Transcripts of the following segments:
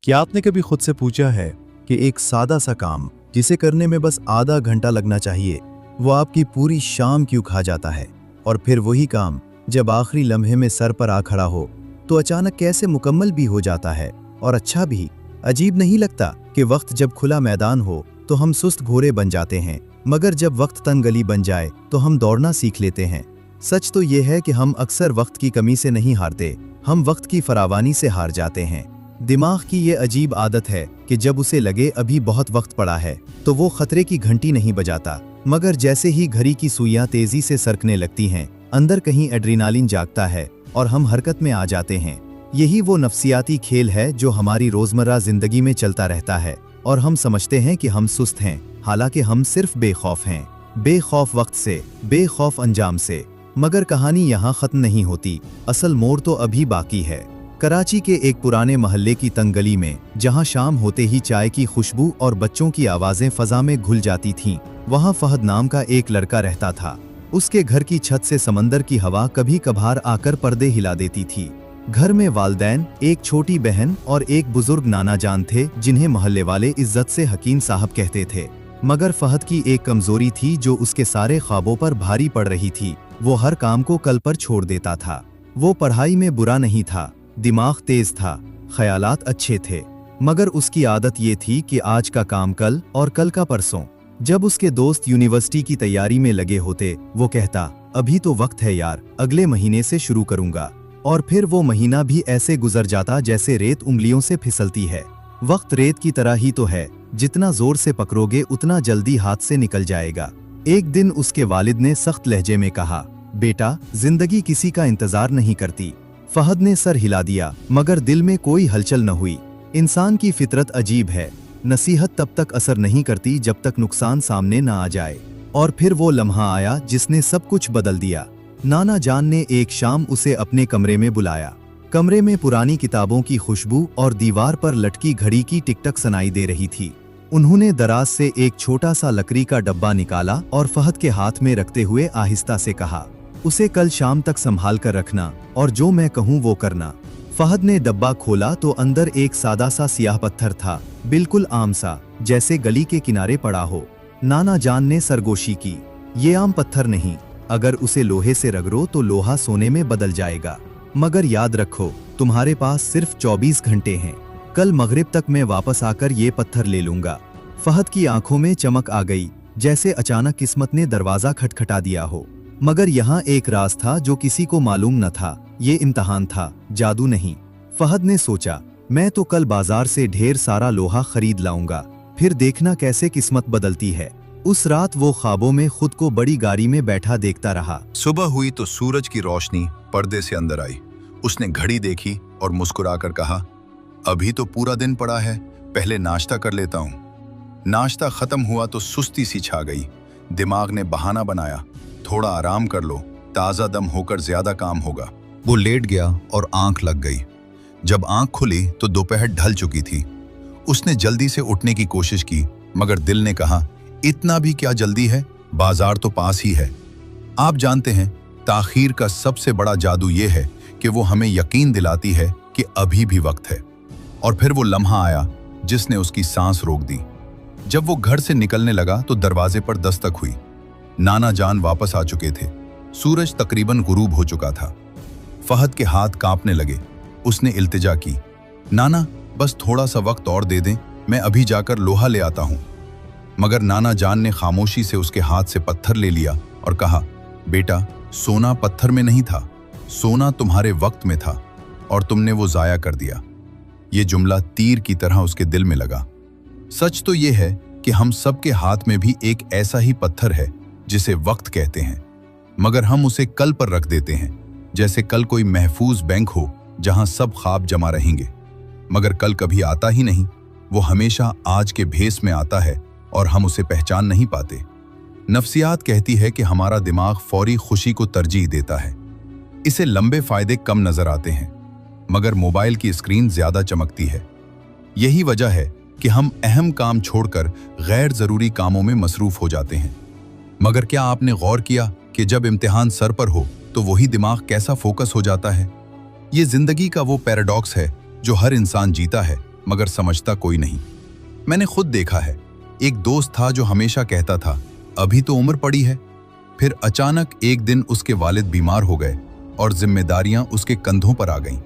क्या आपने कभी खुद से पूछा है कि एक सादा सा काम जिसे करने में बस आधा घंटा लगना चाहिए, वो आपकी पूरी शाम क्यों खा जाता है? और फिर वही काम जब आखिरी लम्हे में सर पर आ खड़ा हो तो अचानक कैसे मुकम्मल भी हो जाता है और अच्छा भी। अजीब नहीं लगता कि वक्त जब खुला मैदान हो तो हम सुस्त घोड़े बन जाते हैं, मगर जब वक्त तंग गली बन जाए तो हम दौड़ना सीख लेते हैं। सच तो ये है कि हम अक्सर वक्त की कमी से नहीं हारते, हम वक्त की फरावानी से हार जाते हैं। दिमाग की ये अजीब आदत है कि जब उसे लगे अभी बहुत वक्त पड़ा है तो वो खतरे की घंटी नहीं बजाता, मगर जैसे ही घड़ी की सुइयां तेजी से सरकने लगती हैं, अंदर कहीं एड्रेनालिन जागता है और हम हरकत में आ जाते हैं। यही वो नफ्सियाती खेल है जो हमारी रोजमर्रा जिंदगी में चलता रहता है और हम समझते हैं कि हम सुस्त हैं, हालांकि हम सिर्फ बेखौफ हैं। बेखौफ वक्त से, बेखौफ अंजाम से। मगर कहानी यहाँ खत्म नहीं होती, असल मोड़ तो अभी बाकी है। कराची के एक पुराने मोहल्ले की तंग गली में, जहाँ शाम होते ही चाय की खुशबू और बच्चों की आवाजें फजा में घुल जाती थीं, वहाँ फहद नाम का एक लड़का रहता था। उसके घर की छत से समंदर की हवा कभी कभार आकर पर्दे हिला देती थी। घर में वालदैन, एक छोटी बहन और एक बुजुर्ग नाना जान थे, जिन्हें मोहल्ले वाले इज्जत से हकीम साहब कहते थे। मगर फहद की एक कमजोरी थी जो उसके सारे ख्वाबों पर भारी पड़ रही थी। वो हर काम को कल पर छोड़ देता था। वो पढ़ाई में बुरा नहीं था, दिमाग तेज था, ख्यालात अच्छे थे, मगर उसकी आदत ये थी कि आज का काम कल और कल का परसों। जब उसके दोस्त यूनिवर्सिटी की तैयारी में लगे होते, वो कहता, अभी तो वक्त है यार, अगले महीने से शुरू करूंगा। और फिर वो महीना भी ऐसे गुजर जाता जैसे रेत उंगलियों से फिसलती है। वक्त रेत की तरह ही तो है, जितना जोर से पकड़ोगे उतना जल्दी हाथ से निकल जाएगा। एक दिन उसके वालिद ने सख्त लहजे में कहा, बेटा, जिंदगी किसी का इंतजार नहीं करती। फहद ने सर हिला दिया, मगर दिल में कोई हलचल न हुई। इंसान की फितरत अजीब है, नसीहत तब तक असर नहीं करती जब तक नुकसान सामने न आ जाए। और फिर वो लम्हा आया जिसने सब कुछ बदल दिया। नाना जान ने एक शाम उसे अपने कमरे में बुलाया। कमरे में पुरानी किताबों की खुशबू और दीवार पर लटकी घड़ी की टिक-टक सुनाई दे रही थी। उन्होंने दराज से एक छोटा सा लकड़ी का डब्बा निकाला और फहद के हाथ में रखते हुए आहिस्ता से कहा, उसे कल शाम तक संभाल कर रखना और जो मैं कहूँ वो करना। फहद ने डब्बा खोला तो अंदर एक सादा सा सियाह पत्थर था, बिल्कुल आम सा, जैसे गली के किनारे पड़ा हो। नाना जान ने सरगोशी की, ये आम पत्थर नहीं, अगर उसे लोहे से रगड़ो तो लोहा सोने में बदल जाएगा। मगर याद रखो, तुम्हारे पास सिर्फ 24 घंटे हैं। कल मगरिब तक मैं वापस आकर ये पत्थर ले लूंगा। फहद की आंखों में चमक आ गई, जैसे अचानक किस्मत ने दरवाजा खटखटा दिया हो। मगर यहाँ एक राज था जो किसी को मालूम न था। ये इम्तिहान था, जादू नहीं। फहद ने सोचा, मैं तो कल बाजार से ढेर सारा लोहा खरीद लाऊंगा, फिर देखना कैसे किस्मत बदलती है। उस रात वो ख्वाबों में खुद को बड़ी गाड़ी में बैठा देखता रहा। सुबह हुई तो सूरज की रोशनी पर्दे से अंदर आई। उसने घड़ी देखी और मुस्कुराकर कहा, अभी तो पूरा दिन पड़ा है, पहले नाश्ता कर लेता हूँ। नाश्ता खत्म हुआ तो सुस्ती सी छा गई। दिमाग ने बहाना बनाया, थोड़ा आराम कर लो, ताज़ा दम होकर ज्यादा काम होगा। वो लेट गया और आंख लग गई। जब आंख खुली तो दोपहर ढल चुकी थी। उसने जल्दी से उठने की कोशिश की, मगर दिल ने कहा, इतना भी क्या जल्दी है, बाजार तो पास ही है। आप जानते हैं, ताखीर का सबसे बड़ा जादू ये है कि वो हमें यकीन दिलाती है कि अभी भी वक्त है। और फिर वो लम्हा आया जिसने उसकी सांस रोक दी। जब वो घर से निकलने लगा तो दरवाजे पर दस्तक हुई। नाना जान वापस आ चुके थे। सूरज तकरीबन गुरूब हो चुका था। फहद के हाथ कांपने लगे। उसने इल्तिजा की, नाना, बस थोड़ा सा वक्त और दे दें, मैं अभी जाकर लोहा ले आता हूं। मगर नाना जान ने खामोशी से उसके हाथ से पत्थर ले लिया और कहा, बेटा, सोना पत्थर में नहीं था, सोना तुम्हारे वक्त में था और तुमने वो जाया कर दिया। ये जुमला तीर की तरह उसके दिल में लगा। सच तो ये है कि हम सबके हाथ में भी एक ऐसा ही पत्थर है जिसे वक्त कहते हैं, मगर हम उसे कल पर रख देते हैं, जैसे कल कोई महफूज बैंक हो जहां सब ख्वाब जमा रहेंगे। मगर कल कभी आता ही नहीं, वो हमेशा आज के भेस में आता है और हम उसे पहचान नहीं पाते। नफ्सियात कहती है कि हमारा दिमाग फौरी खुशी को तरजीह देता है। इसे लंबे फायदे कम नजर आते हैं, मगर मोबाइल की स्क्रीन ज्यादा चमकती है। यही वजह है कि हम अहम काम छोड़कर गैर जरूरी कामों में मसरूफ हो जाते हैं। मगर क्या आपने गौर किया कि जब इम्तिहान सर पर हो तो वही दिमाग कैसा फोकस हो जाता है? ये जिंदगी का वो पैराडॉक्स है जो हर इंसान जीता है, मगर समझता कोई नहीं। मैंने खुद देखा है, एक दोस्त था जो हमेशा कहता था अभी तो उम्र पड़ी है। फिर अचानक एक दिन उसके वालिद बीमार हो गए और जिम्मेदारियां उसके कंधों पर आ गईं।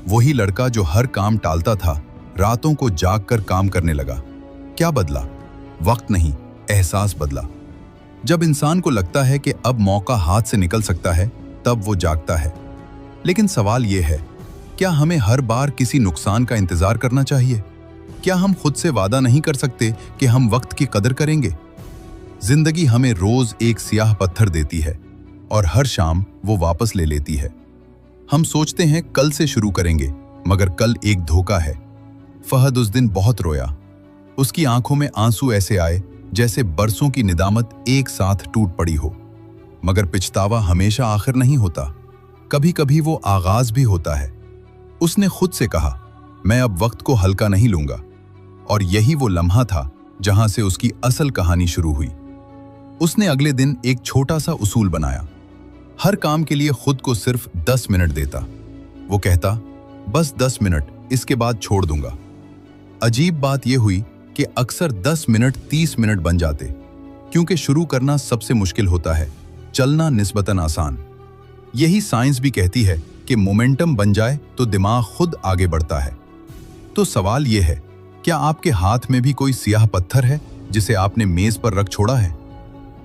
वही लड़का जो हर काम टालता था, रातों को जागकर काम करने लगा। क्या बदला? वक्त नहीं, एहसास बदला। जब इंसान को लगता है कि अब मौका हाथ से निकल सकता है, तब वो जागता है। लेकिन सवाल ये है, क्या हमें हर बार किसी नुकसान का इंतजार करना चाहिए? क्या हम खुद से वादा नहीं कर सकते कि हम वक्त की कदर करेंगे? जिंदगी हमें रोज एक सियाह पत्थर देती है और हर शाम वो वापस ले लेती है। हम सोचते हैं कल से शुरू करेंगे, मगर कल एक धोखा है। फहद उस दिन बहुत रोया। उसकी आंखों में आंसू ऐसे आए जैसे बरसों की निदामत एक साथ टूट पड़ी हो। मगर पिछतावा हमेशा आखिर नहीं होता, कभी कभी वो आगाज भी होता है। उसने खुद से कहा, मैं अब वक्त को हल्का नहीं लूंगा। और यही वो लम्हा था जहां से उसकी असल कहानी शुरू हुई। उसने अगले दिन एक छोटा सा उसूल बनाया। हर काम के लिए खुद को सिर्फ 10 मिनट देता। वो कहता, बस 10 मिनट, इसके बाद छोड़ दूंगा। अजीब बात यह हुई कि अक्सर 10 मिनट 30 मिनट बन जाते, क्योंकि शुरू करना सबसे मुश्किल होता है, चलना निस्बतन आसान। यही साइंस भी कहती है कि मोमेंटम बन जाए तो दिमाग खुद आगे बढ़ता है। तो सवाल यह है, क्या आपके हाथ में भी कोई सियाह पत्थर है जिसे आपने मेज पर रख छोड़ा है?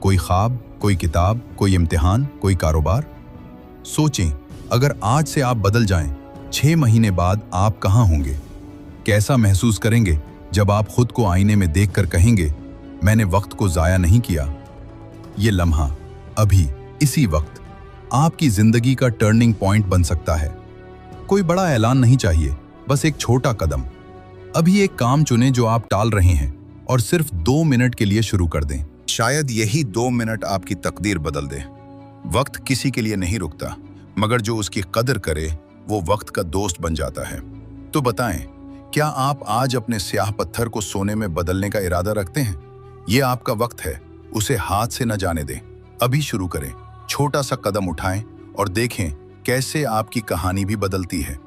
कोई ख्वाब, कोई किताब, कोई इम्तिहान, कोई कारोबार? सोचें, अगर आज से आप बदल जाएं, 6 महीने बाद आप कहां होंगे? कैसा महसूस करेंगे जब आप खुद को आईने में देखकर कहेंगे, मैंने वक्त को जाया नहीं किया? ये लम्हा, अभी, इसी वक्त, आपकी जिंदगी का टर्निंग पॉइंट बन सकता है। कोई बड़ा ऐलान नहीं चाहिए, बस एक छोटा कदम। अभी एक काम चुनें जो आप टाल रहे हैं और सिर्फ 2 मिनट के लिए शुरू कर दें। शायद यही 2 मिनट आपकी तकदीर बदल दे। वक्त किसी के लिए नहीं रुकता, मगर जो उसकी कदर करे वो वक्त का दोस्त बन जाता है। तो बताएं, क्या आप आज अपने स्याह पत्थर को सोने में बदलने का इरादा रखते हैं? ये आपका वक्त है, उसे हाथ से न जाने दें। अभी शुरू करें, छोटा सा कदम उठाएं और देखें कैसे आपकी कहानी भी बदलती है।